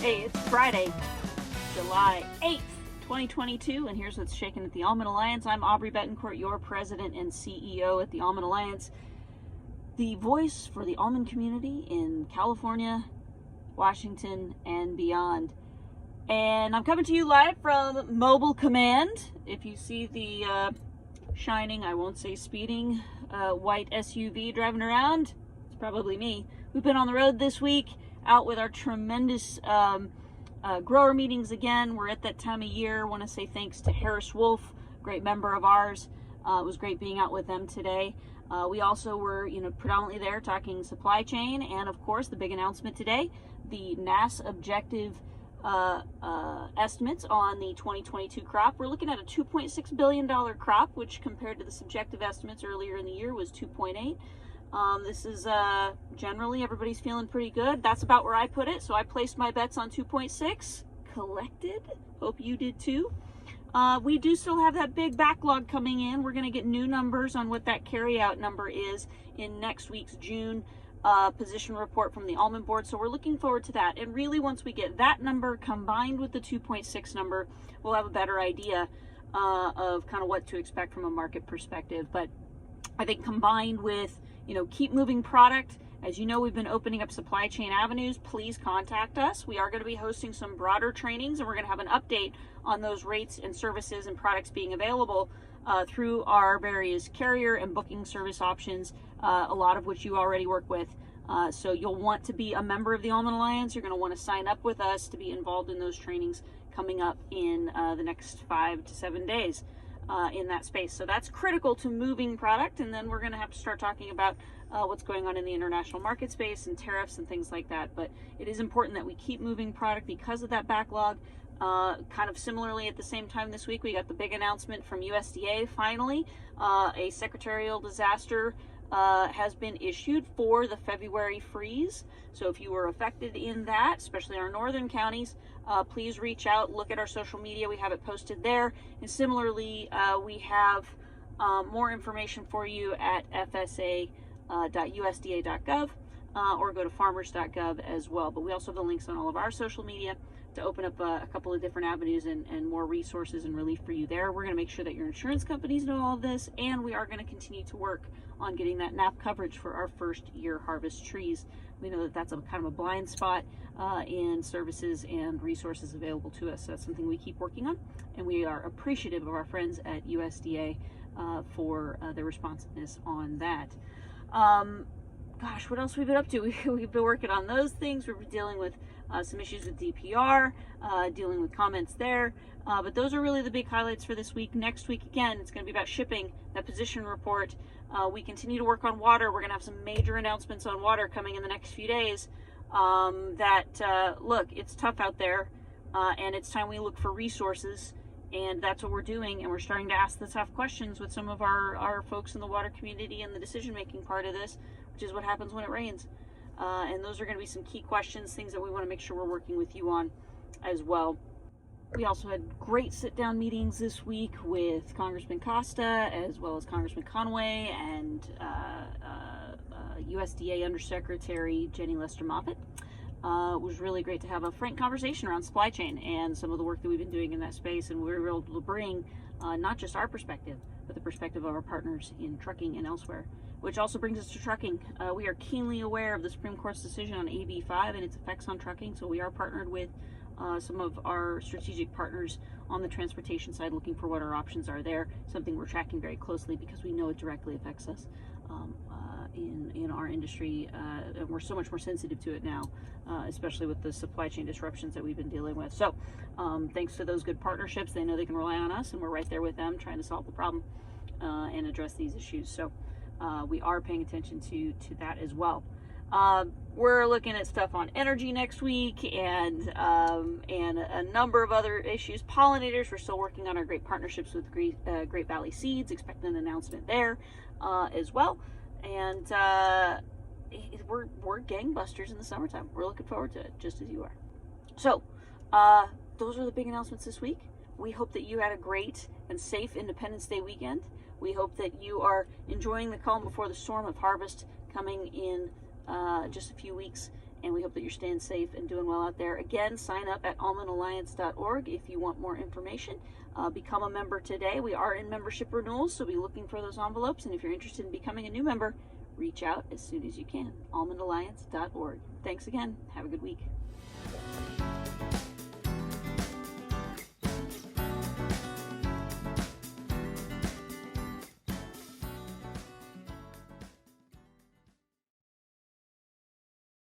Hey, it's Friday, July 8th, 2022, and here's what's shaking at the Almond Alliance. I'm Aubrey Bettencourt, your president and CEO at the Almond Alliance, the voice for the almond community in California, Washington, and beyond. And I'm coming to you live from Mobile Command. If you see the shining, I won't say speeding, white SUV driving around, it's probably me. We've been on the road this week, out with our tremendous grower meetings again. We're at that time of year. I want to say thanks to Harris Wolf, great member of ours. It was great being out with them today. We also were, predominantly there talking supply chain, and of course the big announcement today, the NASS objective estimates on the 2022 crop. We're looking at a $2.6 billion crop, which compared to the subjective estimates earlier in the year was 2.8. This is generally everybody's feeling pretty good. That's about where I put it. So I placed my bets on 2.6, collected. Hope you did too. We do still have that big backlog coming in. We're going to get new numbers on what that carryout number is in next week's June position report from the Almond Board. So we're looking forward to that. And really, once we get that number combined with the 2.6 number, we'll have a better idea of kind of what to expect from a market perspective. But I think combined with, keep moving product. As you know, we've been opening up supply chain avenues. Please contact us. We are going to be hosting some broader trainings, and we're going to have an update on those rates and services and products being available through our various carrier and booking service options, a lot of which you already work with. So you'll want to be a member of the Almond Alliance. You're going to want to sign up with us to be involved in those trainings coming up in the next 5 to 7 days. In that space. So that's critical to moving product, and then we're going to have to start talking about what's going on in the international market space and tariffs and things like that. But it is important that we keep moving product because of that backlog. Kind of similarly, at the same time this week, we got the big announcement from USDA. Finally, a Secretarial Disaster has been issued for the February freeze. So if you were affected in that, especially our northern counties, please reach out, look at our social media. We have it posted there. And similarly, we have more information for you at fsa.usda.gov or go to farmers.gov as well. But we also have the links on all of our social media to open up a couple of different avenues and more resources and relief for you there. We're going to make sure that your insurance companies know all of this, and we are going to continue to work on getting that NAP coverage for our first year harvest trees. We know that that's a kind of a blind spot in services and resources available to us. So that's something we keep working on, and we are appreciative of our friends at USDA for their responsiveness on that. Gosh, what else we've been up to? We've been working on those things. We've been dealing with some issues with DPR, dealing with comments there. But those are really the big highlights for this week. Next week, again, it's going to be about shipping, that position report. We continue to work on water. We're going to have some major announcements on water coming in the next few days. Look, it's tough out there, and it's time we look for resources. And that's what we're doing, and we're starting to ask the tough questions with some of our folks in the water community and the decision-making part of this, which is what happens when it rains. And those are going to be some key questions, things that we want to make sure we're working with you on as well. We also had great sit-down meetings this week with Congressman Costa, as well as Congressman Conway, and USDA Undersecretary Lester-Moffit. It was really great to have a frank conversation around supply chain and some of the work that we've been doing in that space, and we were able to bring not just our perspective, but the perspective of our partners in trucking and elsewhere, which also brings us to trucking. We are keenly aware of the Supreme Court's decision on AB 5 and its effects on trucking, so we are partnered with some of our strategic partners on the transportation side, looking for what our options are there, something we're tracking very closely because we know it directly affects us in our industry, and we're so much more sensitive to it now, especially with the supply chain disruptions that we've been dealing with. So thanks to those good partnerships, they know they can rely on us, and we're right there with them trying to solve the problem and address these issues. So we are paying attention to that as well. We're looking at stuff on energy next week and a number of other issues. Pollinators, we're still working on our great partnerships with Great Valley Seeds, expecting an announcement there as well. And we're gangbusters in the summertime. We're looking forward to it, just as you are. So those are the big announcements this week. We hope that you had a great and safe Independence Day weekend. We hope that you are enjoying the calm before the storm of harvest coming in just a few weeks, and we hope that you're staying safe and doing well out there. Again, sign up at almondalliance.org if you want more information. Become a member today. We are in membership renewals, so be looking for those envelopes, and if you're interested in becoming a new member, reach out as soon as you can. almondalliance.org. Thanks again. Have a good week.